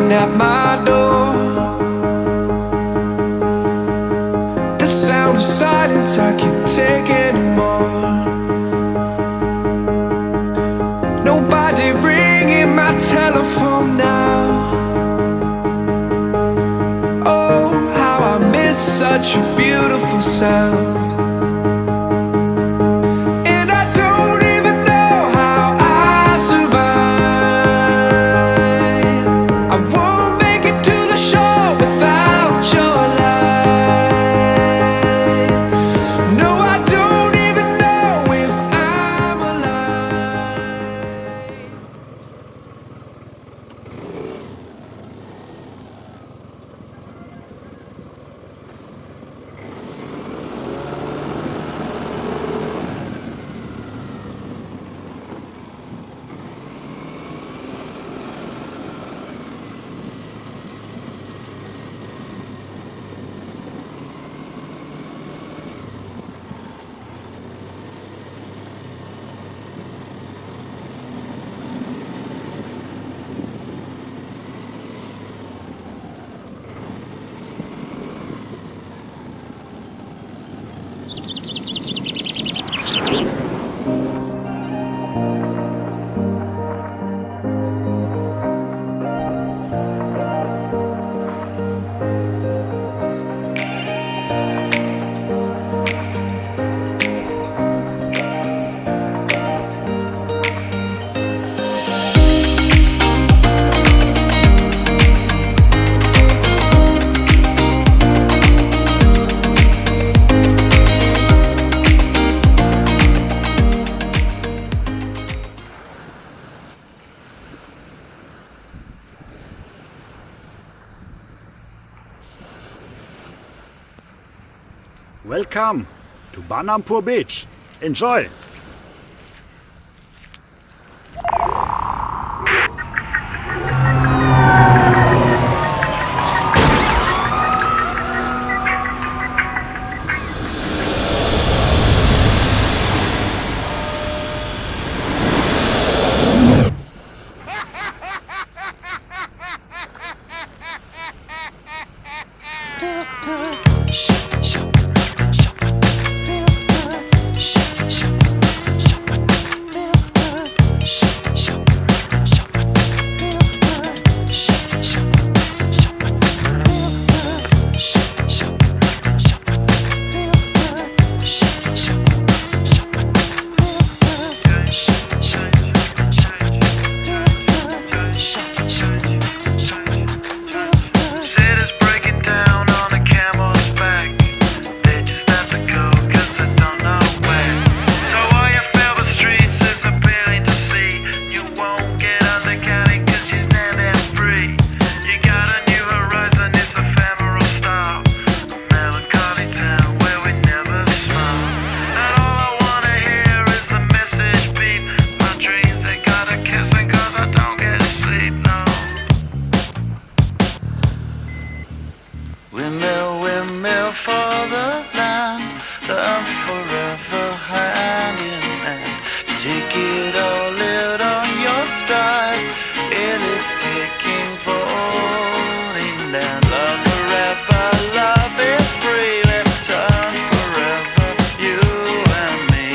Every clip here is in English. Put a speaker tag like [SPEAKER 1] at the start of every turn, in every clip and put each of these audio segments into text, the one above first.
[SPEAKER 1] knocking at my door. The sound of silence I can't take anymore. Nobody ringing my telephone now. Oh, how I miss such a beautiful sound.
[SPEAKER 2] Welcome to AMPHUR Beach. Enjoy!
[SPEAKER 3] Windmill for the land, love forever hand in hand. Take it all, live on your stride. It is taking, falling down. Love forever, love is free. Let's turn forever, you and me.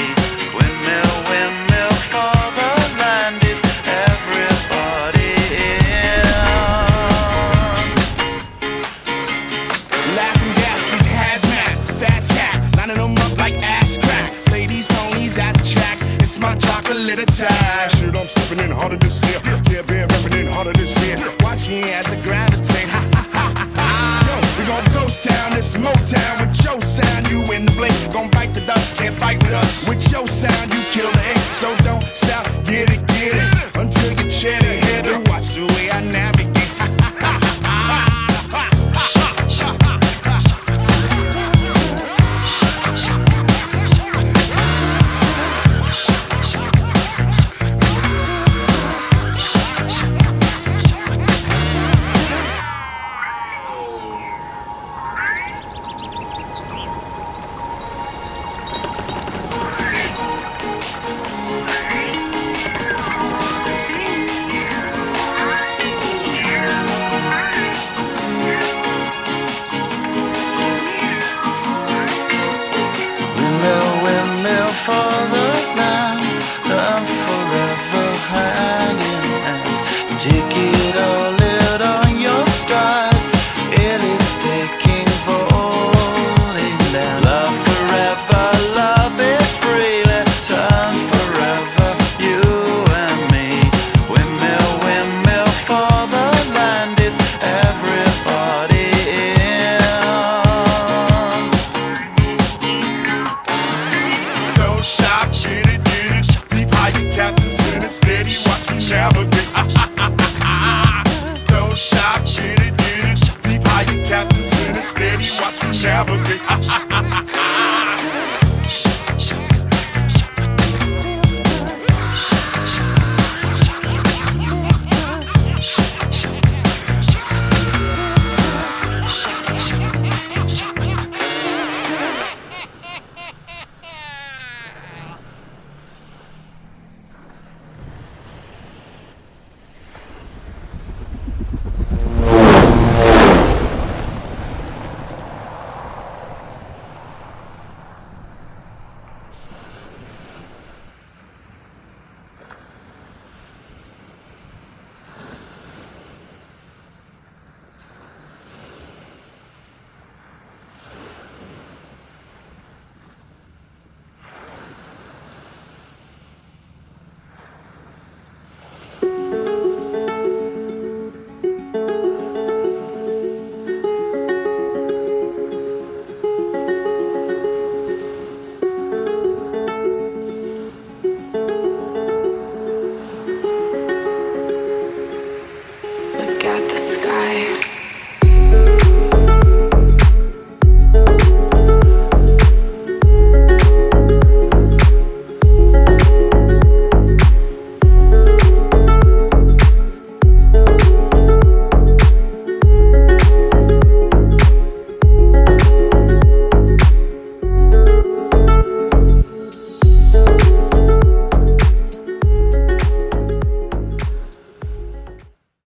[SPEAKER 3] Windmill for the land. Is everybody in?
[SPEAKER 4] Laughing gas, these hazmats, fast cats, lining them up like ass crack. Ladies, ponies at the track, it's my chocolate attack. Shit, I'm stepping in harder this year. Yeah, been repping in harder this year. Watch me as I gravitate. Ha ha ha ha ha. Yo, we gon' ghost town, this Motown with your sound. You in the blink, gon' bite the dust, can't fight with us. With your sound, you kill the ink, so don't stop, get it, until you chin it, hit it. Watch the way I navigate. Ha ha ha ha ha. stop, get it. Deep high, your captain's in it. Steady, watch me navigate. Don't stop, get it. Deep high, your captain's in it. Steady, watch me navigate.